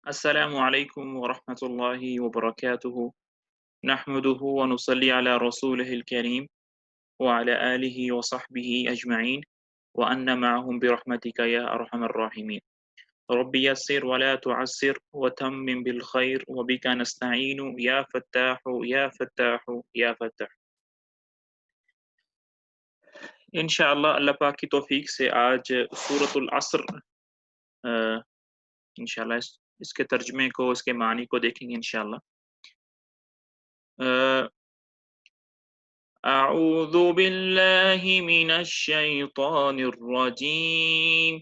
السلام عليكم ورحمة الله وبركاته. نحمده ونصلي على رسوله الكريم وعلى آله وصحبه أجمعين وأن معهم برحمتك يا أرحم الراحمين. رب يسر ولا تعسر وتمم بالخير وبك نستعين يا فتاح يا فتاح يا فتاح. इंशाअल्लाह अल्लाह पाक की तौफीक से आज सूरतुल असर इंशाअल्लाह इसके तर्जमे को इसके मानी को देखेंगे इंशाअल्लाह। أعوذ بالله من الشيطان الرجيم.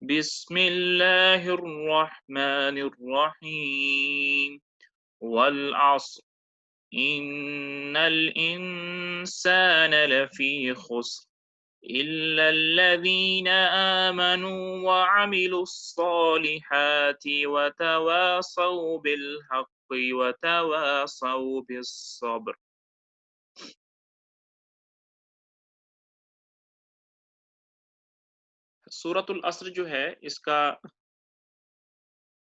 بسم الله الرحمن الرحيم. والعصر إن الإنسان لفي خسر إلا الذين آمنوا وعملوا الصالحات وتواصوا بالحق وتواصوا بالصبر. सूरतुल असर जो है इसका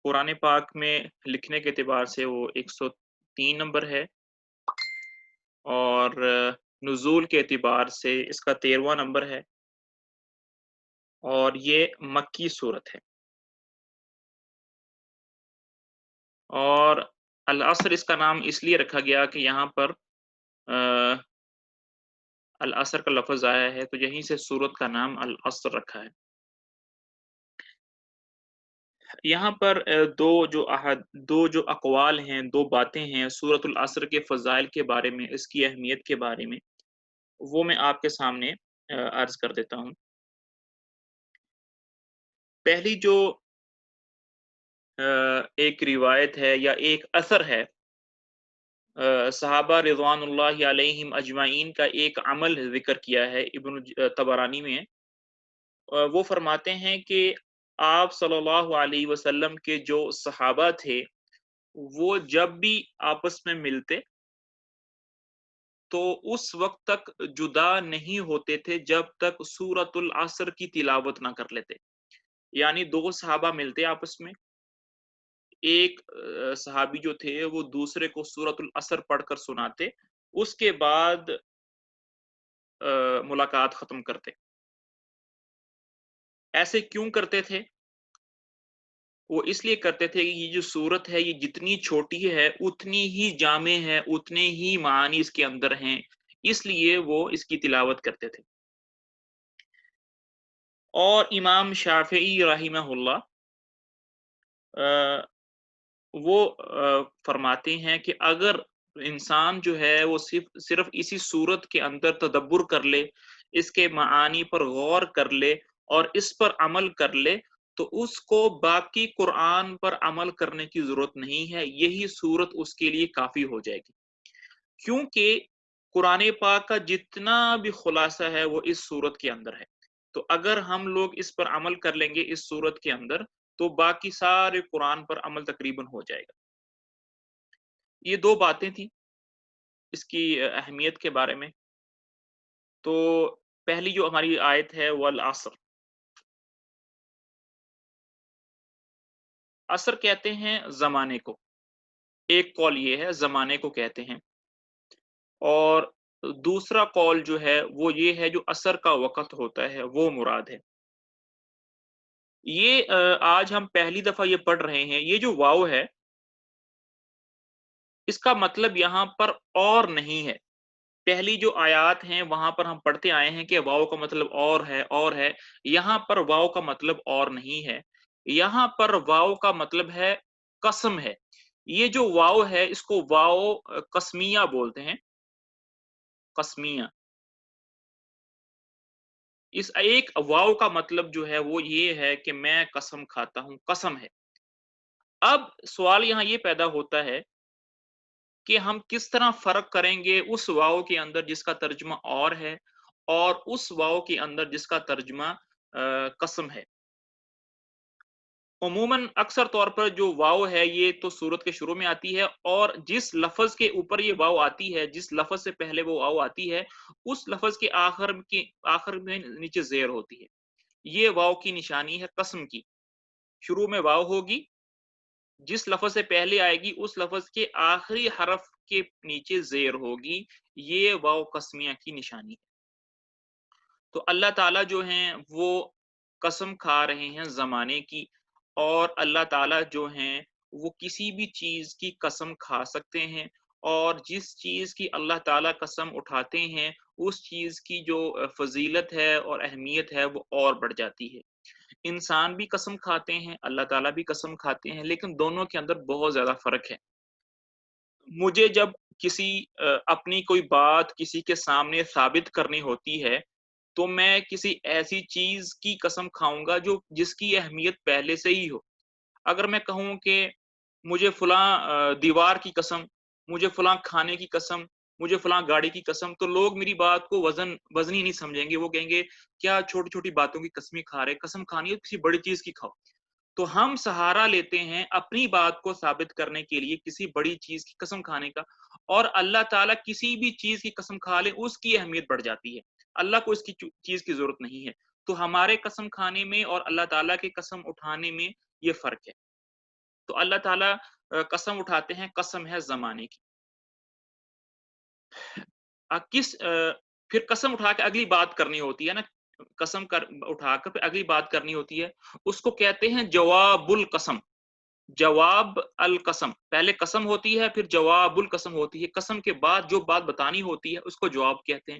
कुरान पाक में लिखने के एतबार से वो 103 नंबर है और नुज़ूल के एतबार से इसका 13वां नंबर है और ये मक्की सूरत है। और अल असर इसका नाम इसलिए रखा गया कि यहाँ पर अल असर का लफ्ज़ आया है तो यहीं से सूरत का नाम अल असर रखा है। यहाँ पर दो जो अक़वाल हैं, दो बातें हैं सूरतुल असर के फ़ज़ाइल के बारे में, इसकी अहमियत के बारे में, वो मैं आपके सामने अर्ज़ कर देता हूँ। पहली जो एक रिवायत है या एक असर है सहाबा रिज़वानुल्लाहि अलैहिम अजमाइन का एक अमल ज़िक्र किया है इब्न तबरानी में। वो फरमाते हैं कि आप सल्लल्लाहु अलैहि वसल्लम के जो सहाबा थे, वो जब भी आपस में मिलते तो उस वक़्त तक जुदा नहीं होते थे जब तक सूरतुल असर की तिलावत ना कर लेते। यानी 2 सहाबा मिलते आपस में, एक सहाबी जो थे वो दूसरे को सूरतुल असर पढ़कर सुनाते, उसके बाद मुलाकात ख़त्म करते। ऐसे क्यों करते थे? वो इसलिए करते थे कि ये जो सूरत है ये जितनी छोटी है, उतनी ही जामे है, उतने ही मानी इसके अंदर हैं, इसलिए वो इसकी तिलावत करते थे। और इमाम शाफ़िई रहिमहुल्लाह अ, वो फरमाते हैं कि अगर इंसान जो है वो सिर्फ़ इसी सूरत के अंदर तदब्बुर कर ले, इसके मानी पर गौर कर ले और इस पर अमल कर ले, तो उसको बाकी कुरान पर अमल करने की ज़रूरत नहीं है, यही सूरत उसके लिए काफ़ी हो जाएगी। क्योंकि कुरान पाक का जितना भी खुलासा है वो इस सूरत के अंदर है। तो अगर हम लोग इस पर अमल कर लेंगे इस सूरत के अंदर, तो बाकी सारे कुरान पर अमल तकरीबन हो जाएगा। ये 2 बातें थी इसकी अहमियत के बारे में। तो पहली जो हमारी आयत है वल असर। असर कहते हैं ज़माने को। एक कौल ये है ज़माने को कहते हैं और दूसरा कौल जो है वो ये है जो असर का वक़्त होता है वो मुराद है। ये आज हम पहली दफ़ा ये पढ़ रहे हैं, ये जो वाव है, इसका मतलब यहाँ पर और नहीं है। पहली जो आयात हैं वहाँ पर हम पढ़ते आए हैं कि वाव का मतलब और है, यहाँ पर वाव का मतलब और नहीं है। यहाँ पर वाव का मतलब है कसम है। ये जो वाव है इसको वाव कस्मिया बोलते हैं, कस्मिया। इस एक वाव का मतलब जो है वो ये है कि मैं कसम खाता हूँ, कसम है। अब सवाल यहाँ ये पैदा होता है कि हम किस तरह फ़र्क करेंगे उस वाव के अंदर जिसका तर्जुमा और है और उस वाव के अंदर जिसका तर्जुमा कसम है। उमूमन अक्सर तौर पर जो वाव है ये तो सूरत के शुरू में आती है और जिस लफ़्ज़ के ऊपर ये वाव आती है, जिस लफ़्ज़ से पहले वो वाव आती है, उस लफ़्ज़ के आखिर में नीचे ज़ेर होती है। ये वाव की निशानी है कसम की। शुरू में वाव होगी جس لفظ سے پہلے آئے گی اس لفظ کے آخری حرف کے نیچے زیر ہوگی، یہ واو قسمیہ کی نشانی ہے۔ تو اللہ تعالیٰ جو ہیں وہ قسم کھا رہے ہیں زمانے کی، اور اللہ تعالیٰ جو ہیں وہ کسی بھی چیز کی قسم کھا سکتے ہیں، اور جس چیز کی اللہ تعالیٰ قسم اٹھاتے ہیں اس چیز کی جو فضیلت ہے اور اہمیت ہے وہ اور بڑھ جاتی ہے۔ انسان بھی قسم کھاتے ہیں، اللہ تعالیٰ بھی قسم کھاتے ہیں، لیکن دونوں کے اندر بہت زیادہ فرق ہے۔ مجھے جب کسی اپنی کوئی بات کسی کے سامنے ثابت کرنی ہوتی ہے تو میں کسی ایسی چیز کی قسم کھاؤں گا جو جس کی اہمیت پہلے سے ہی ہو۔ اگر میں کہوں کہ مجھے فلاں دیوار کی قسم، مجھے فلاں کھانے کی قسم، مجھے فلاں گاڑی کی قسم، تو لوگ میری بات کو وزنی نہیں سمجھیں گے، وہ کہیں گے کیا چھوٹی چھوٹی باتوں کی قسمیں کھا رہے، قسم کھانی ہے کسی بڑی چیز کی کھاؤ۔ تو ہم سہارا لیتے ہیں اپنی بات کو ثابت کرنے کے لیے کسی بڑی چیز کی قسم کھانے کا، اور اللہ تعالیٰ کسی بھی چیز کی قسم کھا لے اس کی اہمیت بڑھ جاتی ہے، اللہ کو اس کی چیز کی ضرورت نہیں ہے۔ تو ہمارے قسم کھانے میں اور اللہ تعالیٰ کے قسم اٹھانے میں یہ فرق ہے۔ تو اللہ تعالیٰ قسم اٹھاتے ہیں، قسم ہے زمانے کی۔ کس پھر قسم اٹھا کے اگلی بات کرنی ہوتی ہے نا، قسم اٹھا کر پھر اگلی بات کرنی ہوتی ہے، اس کو کہتے ہیں جواب القسم۔ جواب القسم، پہلے قسم ہوتی ہے پھر جواب القسم ہوتی ہے، قسم کے بعد جو بات بتانی ہوتی ہے اس کو جواب کہتے ہیں۔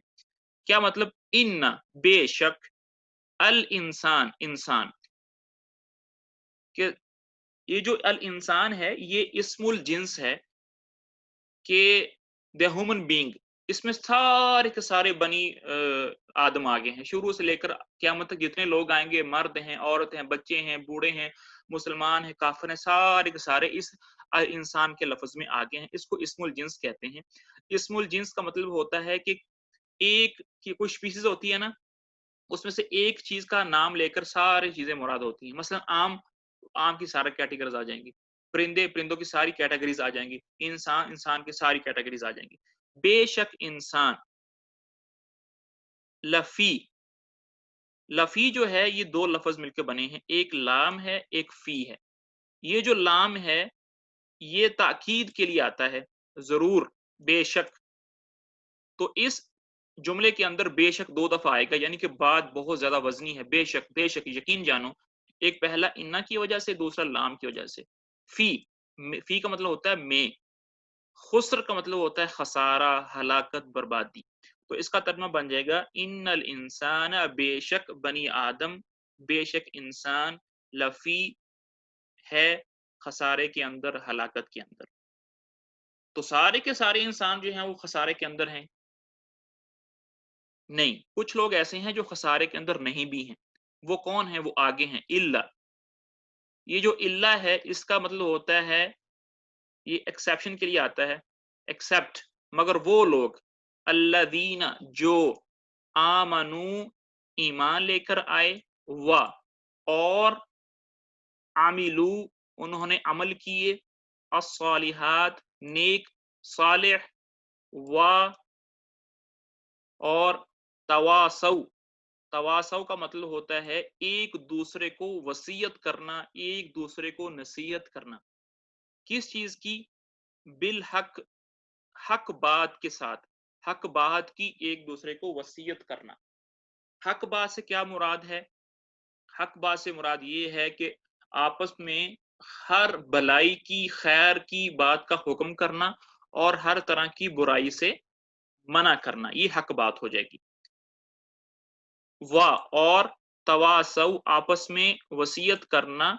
کیا مطلب؟ ان، بے شک، الانسان، انسان، کہ یہ جو الانسان ہے یہ اسم الجنس ہے، کہ دا ہیومن بینگ، اس میں سارے کے سارے بنی آدم آگے ہیں، شروع سے لے کر قیامت تک جتنے لوگ آئیں گے، مرد ہیں، عورت ہیں، بچے ہیں، بوڑھے ہیں، مسلمان ہیں، کافر ہیں، سارے کے سارے اس انسان کے لفظ میں آگے ہیں۔ اس کو اسم الجنس کہتے ہیں۔ اسم الجنس کا مطلب ہوتا ہے کہ ایک کی کچھ پیسز ہوتی ہے نا، اس میں سے ایک چیز کا نام لے کر ساری چیزیں مراد ہوتی ہیں۔ مثلا آم، آم کی سارے کیٹیگریز آ جائیں گی، پرندے، پرندوں کی ساری کیٹیگریز آ جائیں گی، انسان، انسان کی ساری کیٹیگریز آ جائیں گی۔ بے شک انسان، لفی، لفی جو ہے یہ دو لفظ مل کے بنے ہیں، ایک لام ہے ایک فی ہے۔ یہ جو لام ہے یہ تاکید کے لیے آتا ہے، ضرور، بے شک۔ تو اس جملے کے اندر بے شک دو دفعہ آئے گا، یعنی کہ بات بہت زیادہ وزنی ہے۔ بے شک، بے شک، یقین جانو، ایک پہلا انا کی وجہ سے، دوسرا لام کی وجہ سے۔ فی، فی کا مطلب ہوتا ہے میں، خسر کا مطلب ہوتا ہے خسارہ، ہلاکت، بربادی۔ تو اس کا ترجمہ بن جائے گا ان الانسان، بے شک بنی آدم، بے شک انسان، لفی، ہے خسارے کے اندر، ہلاکت کے اندر۔ تو سارے کے سارے انسان جو ہیں وہ خسارے کے اندر ہیں؟ نہیں، کچھ لوگ ایسے ہیں جو خسارے کے اندر نہیں بھی ہیں۔ وہ کون ہیں؟ وہ آگے ہیں، الا۔ یہ جو الا ہے اس کا مطلب ہوتا ہے، یہ ایکسیپشن کے لیے آتا ہے، ایکسپٹ، مگر وہ لوگ، الذین، جو، آمنو، ایمان لے کر آئے، و، اور، عاملو، انہوں نے عمل کیے، الصالحات، نیک، صالح، و، اور، تواسو، تواسو کا مطلب ہوتا ہے ایک دوسرے کو وصیت کرنا، ایک دوسرے کو نصیحت کرنا۔ کس چیز کی؟ بالحق، حق بات کے ساتھ، حق بات کی ایک دوسرے کو وصیت کرنا۔ حق بات سے کیا مراد ہے؟ حق بات سے مراد یہ ہے کہ آپس میں ہر بلائی کی، خیر کی بات کا حکم کرنا اور ہر طرح کی برائی سے منع کرنا، یہ حق بات ہو جائے گی۔ و، اور، تواسو، آپس میں وصیت کرنا،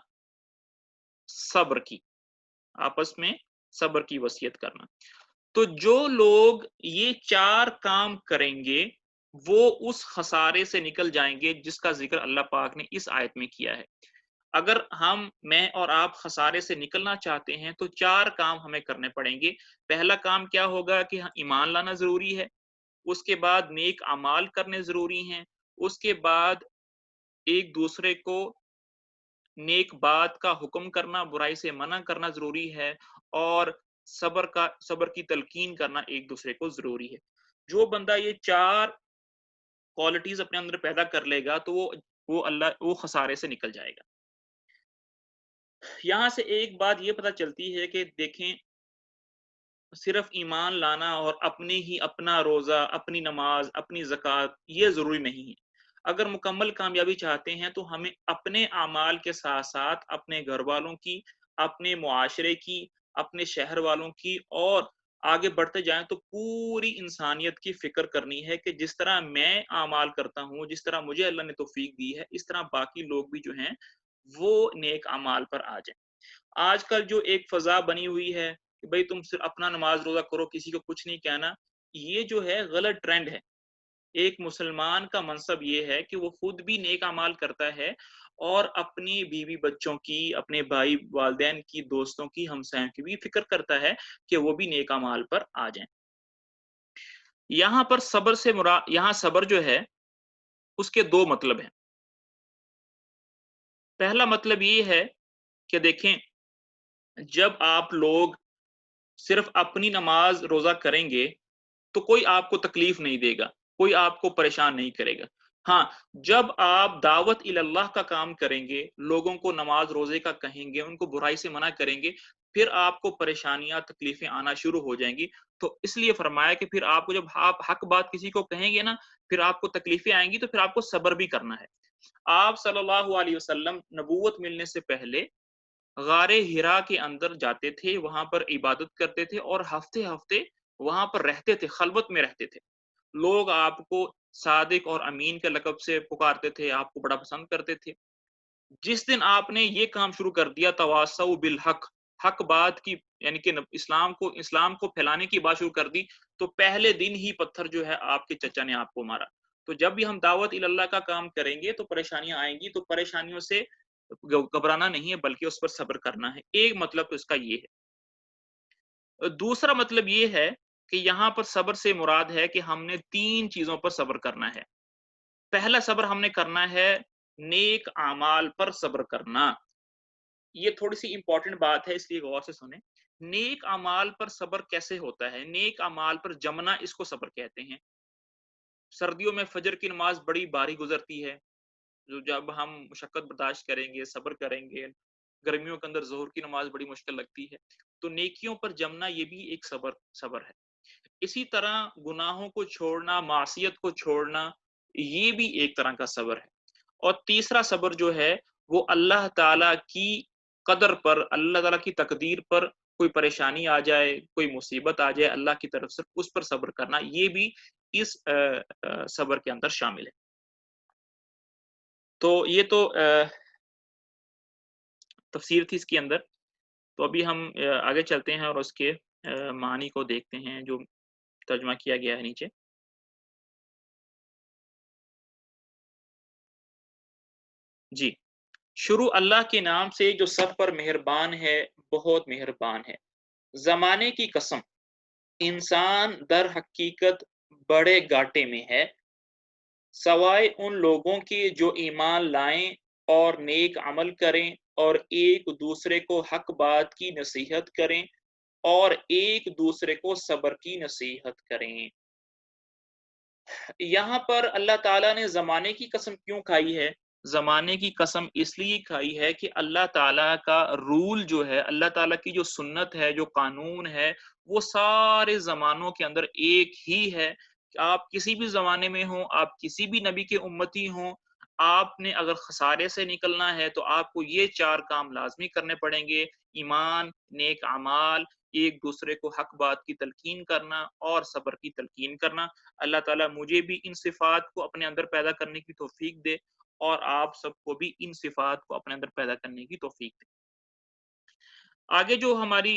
صبر کی، آپس میں صبر کی وصیت کرنا۔ تو جو لوگ یہ چار کام کریں گے وہ اس خسارے سے نکل جائیں گے جس کا ذکر اللہ پاک نے اس آیت میں کیا ہے۔ اگر میں اور آپ خسارے سے نکلنا چاہتے ہیں تو چار کام ہمیں کرنے پڑیں گے۔ پہلا کام کیا ہوگا کہ ایمان لانا ضروری ہے، اس کے بعد نیک اعمال کرنے ضروری ہیں، اس کے بعد ایک دوسرے کو نیک بات کا حکم کرنا، برائی سے منع کرنا ضروری ہے، اور صبر کی تلقین کرنا ایک دوسرے کو ضروری ہے۔ جو بندہ یہ چار کوالٹیز اپنے اندر پیدا کر لے گا تو وہ خسارے سے نکل جائے گا۔ यहाँ से एक बात ये पता चलती है कि देखें, सिर्फ ईमान लाना और अपने ही अपना रोज़ा, अपनी नमाज, अपनी ज़कात ये ज़रूरी नहीं है। अगर मुकम्मल कामयाबी चाहते हैं तो हमें अपने अमाल के साथ-साथ अपने घरवालों की, अपने मुआशरे की, अपने शहर वालों की और आगे बढ़ते जाएँ तो पूरी इंसानियत की फ़िक्र करनी है कि जिस तरह मैं अमाल करता हूँ, जिस तरह मुझे अल्लाह ने तौफ़ीक दी है, इस तरह बाकी लोग भी जो हैं, वो नेक अमाल पर आ जाएँ। आजकल जो एक फ़ज़ा बनी हुई है कि भई तुम सिर्फ़ अपना नमाज़ रोज़ा करो, किसी को कुछ नहीं कहना, ये जो है गलत ट्रेंड है। एक मुसलमान का मनसब ये है कि वो खुद भी नेक अमाल करता है और अपनी बीवी-बच्चों की, अपने भाई-वालिदैन की, दोस्तों की, हमसायों की भी फ़िक्र करता है कि वो भी नेक अमाल पर आ जाएँ। यहाँ पर सब्र से यहाँ सब्र जो है, उसके 2 मतलब हैं। पहला मतलब ये है कि देखें, जब आप लोग सिर्फ़ अपनी नमाज़ रोज़ा करेंगे तो कोई आपको तकलीफ नहीं देगा, कोई आपको परेशान नहीं करेगा। हाँ, जब आप दावत इलल्लाह का काम करेंगे, लोगों को नमाज़ रोज़े का कहेंगे, उनको बुराई से मना करेंगे, फिर आपको परेशानियाँ, तकलीफ़ें आना शुरू हो जाएँगी। तो इसलिए फ़रमाया कि फिर आपको जब आप हक़ बात किसी को कहेंगे ना, फिर आपको तकलीफ़ें आएँगी, तो फिर आपको सब्र भी करना है। आप सल्लल्लाहु अलैहि वसल्लम नबूवत मिलने से पहले गारे हिरा के अंदर जाते थे, वहाँ पर इबादत करते थे और हफ़्ते-हफ़्ते वहाँ पर रहते थे, खलवत में रहते थे। लोग आपको सादिक और अमीन के लक़ब से पुकारते थे, आपको बड़ा पसंद करते थे। जिस दिन आपने ये काम शुरू कर दिया तवास्सौ बिल हक़, हक़ बात की यानी कि न इस्लाम को फैलाने की बात शुरू कर दी, तो पहले दिन ही पत्थर जो है आपके चचा ने आपको मारा। तो जब भी हम दावत इलल्लाह का काम करेंगे तो परेशानियाँ आएँगी, तो परेशानियों से घबराना नहीं है बल्कि उस पर सब्र करना है। एक मतलब तो इसका ये है। दूसरा मतलब ये है कि यहाँ पर सब्र से मुराद है कि हमने 3 चीज़ों पर सब्र करना है। पहला सब्र हमने करना है नेक अमाल पर सब्र करना। ये थोड़ी-सी इम्पोर्टेंट बात है इसलिए गौर से सुनें। नेक अमाल पर सब्र कैसे होता है? नेक अमाल पर जमना इसको सब्र कहते हैं। सर्दियों में फजर की नमाज़ बड़ी भारी गुज़रती है। जो जब हम मुशक्कत बर्दाश्त करेंगे, सब्र करेंगे, गर्मियों के अंदर ज़ोहर की नमाज़ बड़ी मुश्किल लगती है। तो नेकियों पर जमना ये भी एक सब्र सब्र है। इसी तरह गुनाहों को छोड़ना, मासियत को छोड़ना, ये भी एक तरह का सब्र है। और तीसरा सब्र जो है, वो अल्लाह ताला की कदर पर, अल्लाह ताला की तकदीर पर कोई परेशानी आ जाए, कोई मुसीबत आ जाए अल्लाह की तरफ से, उस पर सब्र करना, ये भी इस सब्र के अंदर शामिल है। तो ये तो तफ़सीर थी इसके अंदर। तो अभी हम आगे चलते हैं और उसके मानी को देखते हैं जो तर्जुमा किया गया है नीचे। जी, शुरू अल्लाह के नाम से जो सब पर मेहरबान है, बहुत मेहरबान है। ज़माने की कसम, इंसान दर हकीकत बड़े घाटे में है, सवाए उन लोगों के जो ईमान लाएँ और नेक अमल करें और एक-दूसरे को हक़ बात की नसीहत करें और एक-दूसरे को सब्र की नसीहत करें। यहाँ पर अल्लाह ताला ने ज़माने की कसम क्यों खाई है? ज़माने की कसम इसलिए खाई है कि अल्लाह ताला का रूल जो है, अल्लाह ताला की जो सुन्नत है, जो कानून है, वो सारे ज़मानों के अंदर एक ही है। आप किसी भी ज़माने में हों, आप किसी भी नबी के उम्मती हों, आपने अगर खसारे से निकलना है, तो आपको ये 4 काम लाज़मी करने पड़ेंगे, ईमान, नेक अमाल, एक-दूसरे को हक़ बात की तलकीन करना और सब्र की तलकीन करना। अल्लाह ताला मुझे भी इन सिफ़ात को अपने अंदर पैदा करने की तौफ़ीक दे और आप सबको भी इन सिफ़ात को अपने अंदर पैदा करने की तौफ़ीक दे। आगे जो हमारी